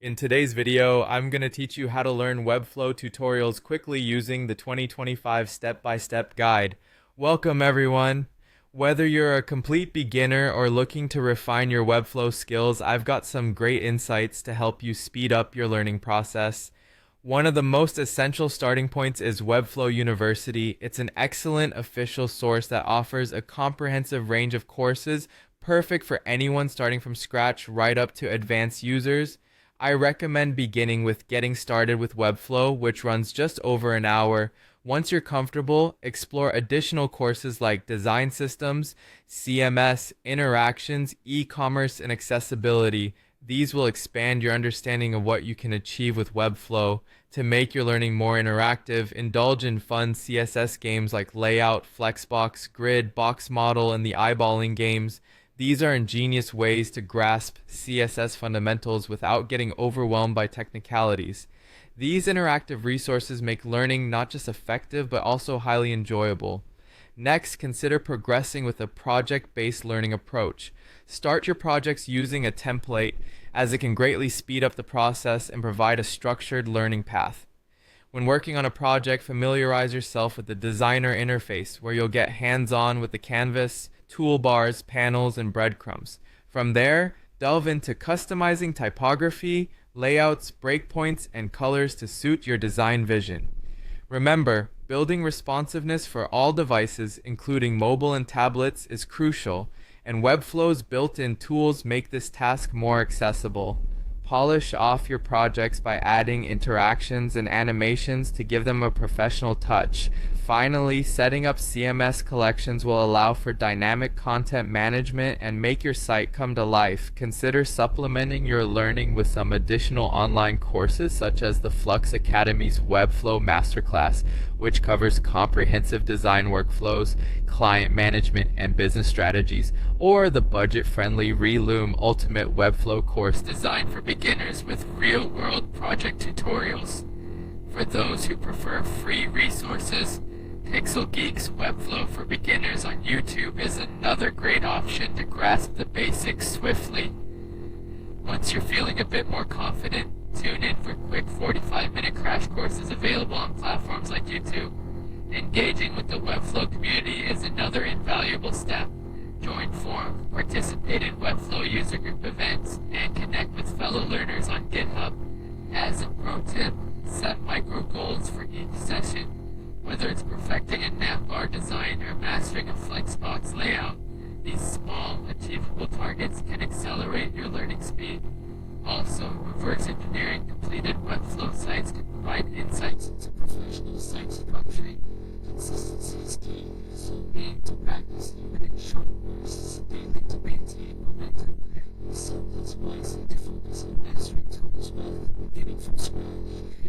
In today's video, I'm going to teach you how to learn Webflow tutorials quickly using the 2025 step-by-step guide. Welcome everyone! Whether you're a complete beginner or looking to refine your Webflow skills, I've got some great insights to help you speed up your learning process. One of the most essential starting points is Webflow University. It's an excellent official source that offers a comprehensive range of courses, perfect for anyone starting from scratch right up to advanced users. I recommend beginning with getting started with Webflow, which runs just over an hour. Once you're comfortable, explore additional courses like design systems, CMS, interactions, e-commerce, and accessibility. These will expand your understanding of what you can achieve with Webflow. To make your learning more interactive, indulge in fun CSS games like Layout, Flexbox, Grid, Box Model, and the eyeballing games. These are ingenious ways to grasp CSS fundamentals without getting overwhelmed by technicalities. These interactive resources make learning not just effective but also highly enjoyable. Next, consider progressing with a project-based learning approach. Start your projects using a template, as it can greatly speed up the process and provide a structured learning path. When working on a project, familiarize yourself with the designer interface, where you'll get hands-on with the canvas, toolbars, panels, and breadcrumbs. From there, delve into customizing typography, layouts, breakpoints, and colors to suit your design vision. Remember, building responsiveness for all devices, including mobile and tablets, is crucial, and Webflow's built-in tools make this task more accessible. Polish off your projects by adding interactions and animations to give them a professional touch. Finally, setting up CMS collections will allow for dynamic content management and make your site come to life. Consider supplementing your learning with some additional online courses, such as the Flux Academy's Webflow Masterclass, which covers comprehensive design workflows, client management, and business strategies, or the budget-friendly Reloom Ultimate Webflow course designed for beginners with real-world project tutorials. For those who prefer free resources, Pixel Geek's Webflow for Beginners on YouTube is another great option to grasp the basics swiftly. Once you're feeling a bit more confident, tune in for quick 45-minute crash courses available on platforms like YouTube. Engaging with the Webflow community is another invaluable step. Join forums, participate in Webflow user group events, and connect with fellow learners on GitHub. As a pro tip, set micro goals for each session. Whether it's perfecting a navbar design or mastering a Flexbox layout, these small, achievable targets can accelerate your learning speed. Also, reverse engineering completed Webflow sites can provide insights into professional site structuring. Consistency is key, so aim to practice even in short bursts daily to maintain momentum. So that's wise to focus on mastering tools rather than beginning from scratch.